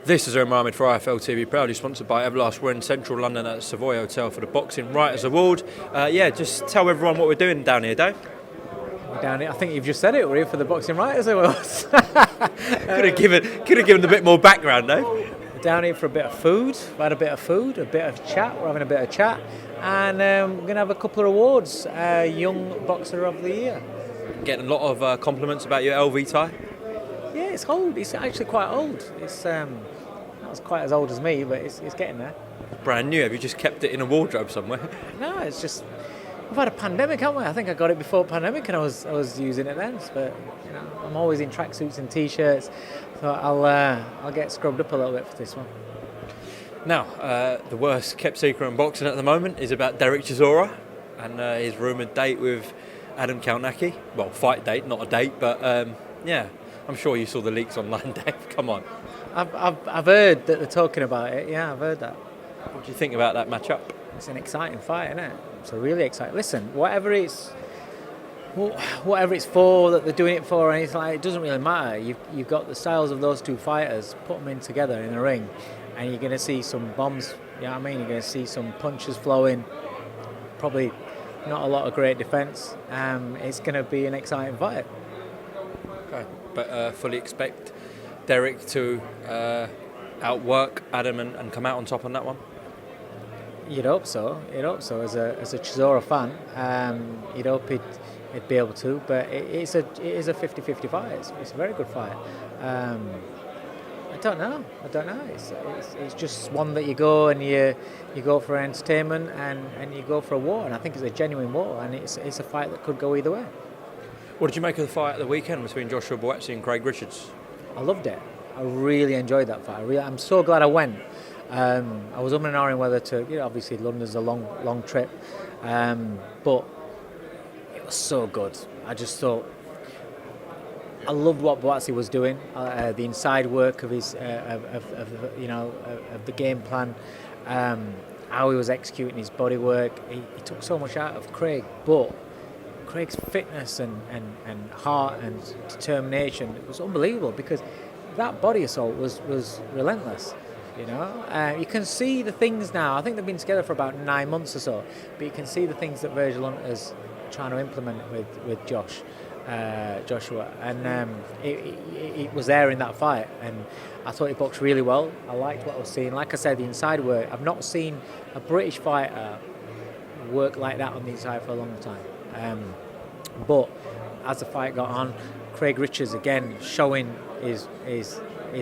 This is Omar Ahmed for IFL TV, proudly sponsored by Everlast. We're in central London at the Savoy Hotel for the Boxing Writers Award. Just tell everyone what we're doing down here, Dave. We're down here. I think you've just said it. We're here for the Boxing Writers Award. Could have given a bit more background, Dave. We're down here for a bit of food. We've had a bit of food, a bit of chat. We're having a bit of chat, and we're going to have a couple of awards. Young Boxer of the Year. Getting a lot of compliments about your LV tie. Yeah, it's old. It's actually quite old. It's not as quite as old as me, but it's getting there. Brand new. Have you just kept it in a wardrobe somewhere? No, it's just we've had a pandemic, haven't we? I think I got it before pandemic, and I was using it then. But I'm always in tracksuits and t-shirts, so I'll get scrubbed up a little bit for this one. Now, the worst kept secret in boxing at the moment is about Derek Chisora and his rumoured date with Adam Kalnacki. Well, fight date, not a date, but I'm sure you saw the leaks online, Dave. Come on. I've heard that they're talking about it. Yeah, I've heard that. What do you think about that matchup? It's an exciting fight, isn't it? It's a really exciting. Listen, whatever it's for, that they're doing it for, or anything like that, it doesn't really matter. You've got the styles of those two fighters. Put them in together in the ring, and you're going to see some bombs. You know what I mean? You're going to see some punches flowing. Probably not a lot of great defence. It's going to be an exciting fight. Okay, but fully expect Derek to outwork Adam and come out on top on that one? You'd hope so. As a Chisora fan, you'd hope he'd be able to. But it is a 50-50 fight. It's a very good fight. I don't know. It's just one that you go and you go for entertainment and you go for a war. And I think it's a genuine war, and it's a fight that could go either way. What did you make of the fight at the weekend between Joshua Buatsi and Craig Richards? I loved it. I really enjoyed that fight. I'm so glad I went. I was umming and ahhing whether to, obviously London's a long trip, but it was so good. I just thought, I loved what Buatsi was doing, the inside work of his, of the game plan, how he was executing his body work. He took so much out of Craig, but Craig's fitness and heart and determination, it was unbelievable, because that body assault was relentless. You can see the things now. I think they've been together for about 9 months or so, but you can see the things that Virgil Hunter's trying to implement with Joshua, and it was there in that fight, and I thought he boxed really well. I liked what I was seeing. Like I said, the inside work, I've not seen a British fighter work like that on the inside for a long time. But as the fight got on, Craig Richards again showing his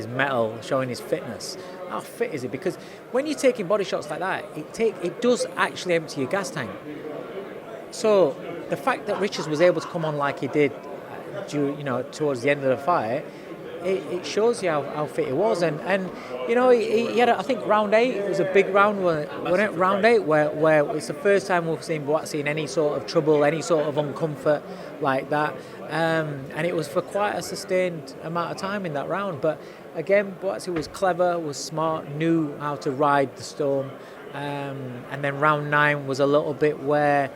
mettle, showing his fitness. How fit is he? Because when you're taking body shots like that, it does actually empty your gas tank. So the fact that Richards was able to come on like he did, towards the end of the fight, it shows you how fit he was. And he had, I think, round 8. It was a big round, wasn't it? Round 8, where it's the first time we've seen Buatsi in any sort of trouble, any sort of uncomfort like that. And it was for quite a sustained amount of time in that round. But again, Buatsi was clever, was smart, knew how to ride the storm. And then round 9 was a little bit where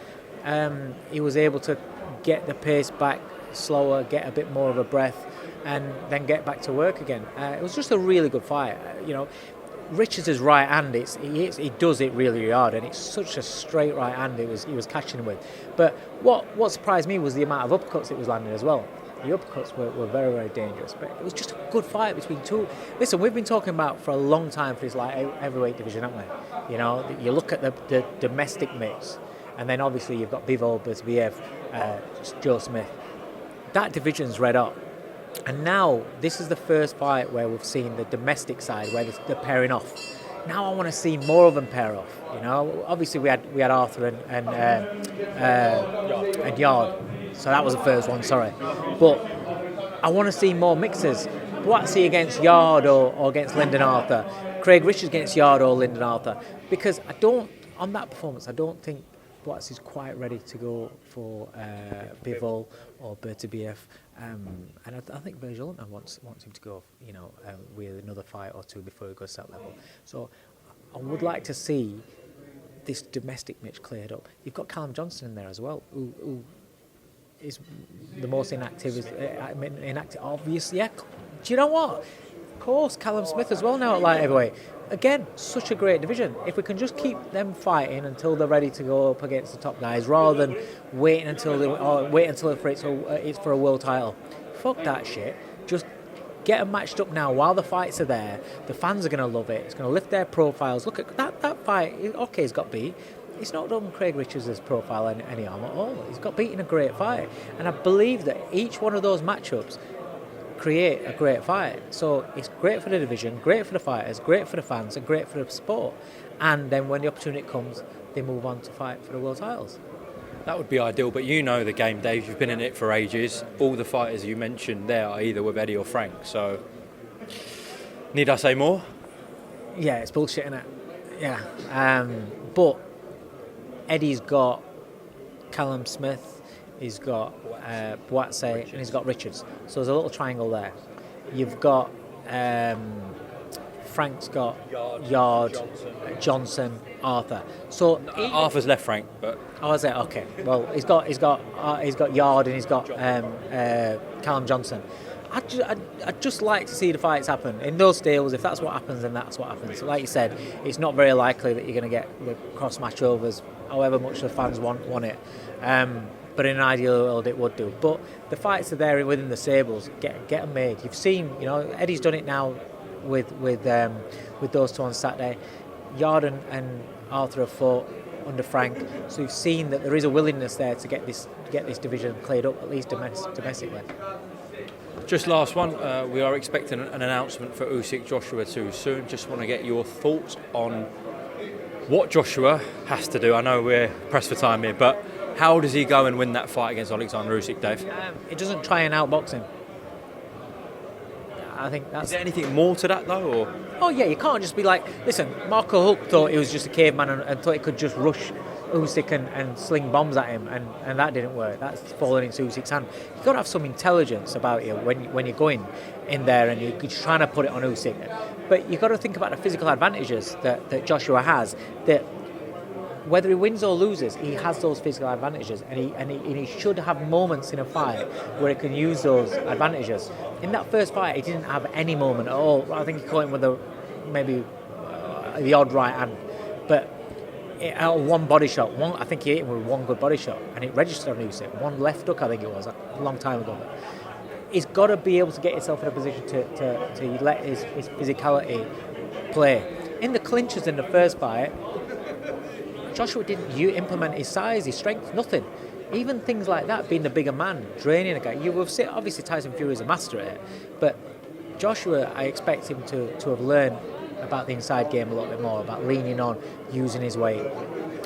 he was able to get the pace back slower, get a bit more of a breath, and then get back to work again. It was just a really good fight. Richards' right hand, he does it really hard, and it's such a straight right hand he was catching him with. But what surprised me was the amount of uppercuts it was landing as well. The uppercuts were very, very dangerous, but it was just a good fight between two. Listen, we've been talking about for a long time for this light heavyweight division, haven't we? You look at the domestic mix, and then obviously you've got Bivol, Beterbiev, Joe Smith. That division's red hot. And now this is the first fight where we've seen the domestic side where they're pairing off. Now I want to see more of them pair off. Obviously we had Arthur and Yarde, so that was the first one. Sorry, but I want to see more mixes. Buatsi against Yarde or against Lyndon Arthur, Craig Richards against Yarde or Lyndon Arthur, because on that performance I don't think Buatsi's quite ready to go for Bivol or Beterbiev, and I think Virgil Hunter wants him to go, with another fight or two before he goes to that level. So I would like to see this domestic mix cleared up. You've got Callum Johnson in there as well, who is the most inactive. Obviously, yeah. Do you know what? Of course, Callum Smith as well now at light heavyweight. Again, such a great division. If we can just keep them fighting until they're ready to go up against the top guys, rather than waiting until it's for a world title. Fuck that shit. Just get them matched up now while the fights are there. The fans are going to love it. It's going to lift their profiles. Look at that fight. Okay, he's got beat. It's not done Craig Richards' profile any harm at all. He's got beat in a great fight. And I believe that each one of those matchups create a great fight. So it's great for the division, great for the fighters, great for the fans, and great for the sport. And then when the opportunity comes, they move on to fight for the world titles. That would be ideal, but you know the game, Dave. You've been in it for ages. All the fighters you mentioned there are either with Eddie or Frank. So, need I say more? Yeah, it's bullshit, isn't it? Yeah. But Eddie's got Callum Smith, he's got Buatsi, and he's got Richards. So there's a little triangle there. You've got Frank's got Yarde, Johnson, Arthur. So Arthur's left Frank, but is it? Okay. Well, he's got Yarde and he's got Callum Johnson. I'd just like to see the fights happen in those deals. If that's what happens, then that's what happens. Like you said, it's not very likely that you're going to get the cross match overs, however much the fans want it. But in an ideal world, it would do. But the fights are there within the Sables. Get them made. You've seen, Eddie's done it now with those two on Saturday. Yarde and Arthur have fought under Frank, so you've seen that there is a willingness there to get this division cleared up, at least domestically. Just last one, we are expecting an announcement for Usyk Joshua too soon. Just want to get your thoughts on what Joshua has to do. I know we're pressed for time here, but how does he go and win that fight against Alexander Usyk, Dave? He doesn't try and outbox him. I think that's... Is there anything more to that though? Or? Oh yeah, you can't just be like, listen, Marco Huck thought he was just a caveman and thought he could just rush Usyk and sling bombs at him, and that didn't work. That's fallen into Usyk's hand. You've got to have some intelligence about you when you're going in there and you're trying to put it on Usyk. But you've got to think about the physical advantages that Joshua has, that whether he wins or loses, he has those physical advantages, and he should have moments in a fight where he can use those advantages. In that first fight, he didn't have any moment at all. I think he caught him with the odd right hand, but one body shot. I think he hit him with one good body shot, and it registered on Usyk. One left hook, I think it was, a long time ago. But he's got to be able to get himself in a position to let his physicality play. In the clinches in the first fight, Joshua didn't implement his size, his strength, nothing. Even things like that, being the bigger man, draining a guy. You will see, obviously Tyson Fury is a master at it, but Joshua, I expect him to have learned about the inside game a little bit more, about leaning on, using his weight.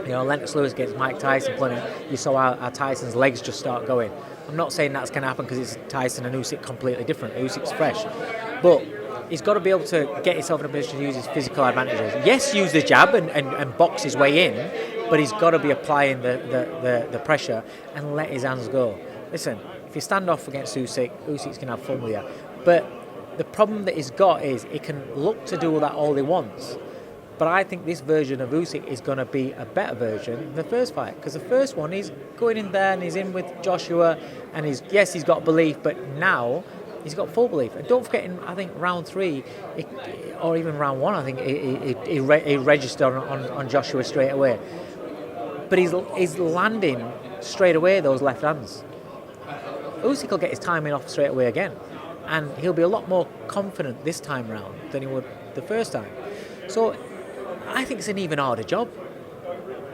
Lennox Lewis against Mike Tyson playing, you saw how Tyson's legs just start going. I'm not saying that's going to happen because it's Tyson and Usyk completely different. Usyk's fresh. But he's got to be able to get himself in a position to use his physical advantages. Yes, use the jab and box his way in, but he's got to be applying the pressure and let his hands go. Listen, if you stand off against Usyk, Usyk's going to have fun with you. But the problem that he's got is he can look to do that all he wants. But I think this version of Usyk is going to be a better version than the first fight. Because the first one, he's going in there and he's in with Joshua, and he's got belief, but now he's got full belief. And don't forget, I think round 3, or even round 1, I think he registered on Joshua straight away. But he's landing straight away those left hands. Usyk will get his timing off straight away again, and he'll be a lot more confident this time round than he would the first time. So I think it's an even harder job.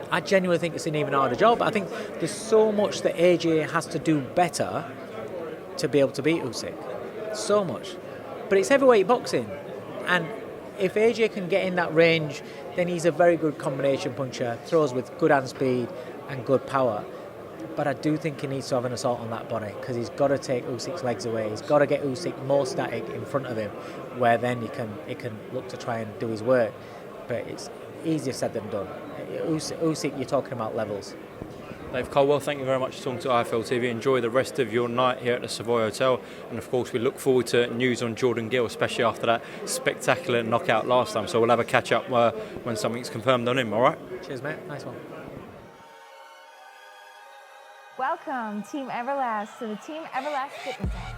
I genuinely think it's an even harder job. I think there's so much that AJ has to do better to be able to beat Usyk. So much. But it's heavyweight boxing, and if AJ can get in that range, then he's a very good combination puncher, throws with good hand speed and good power. But I do think he needs to have an assault on that body, because he's got to take Usyk's legs away. He's got to get Usyk more static in front of him, where then he can look to try and do his work. But it's easier said than done. Usyk, you're talking about levels. Dave Coldwell, thank you very much for talking to IFL TV. Enjoy the rest of your night here at the Savoy Hotel. And of course, we look forward to news on Jordan Gill, especially after that spectacular knockout last time. So we'll have a catch up when something's confirmed on him, all right? Cheers, mate. Nice one. Welcome, Team Everlast, to the Team Everlast Fitness app.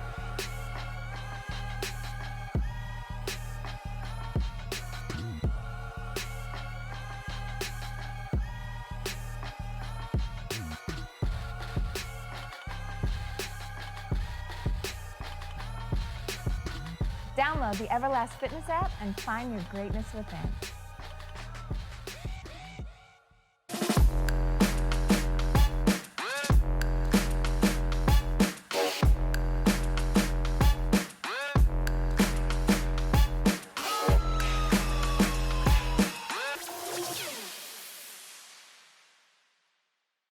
Download the Everlast Fitness app and find your greatness within.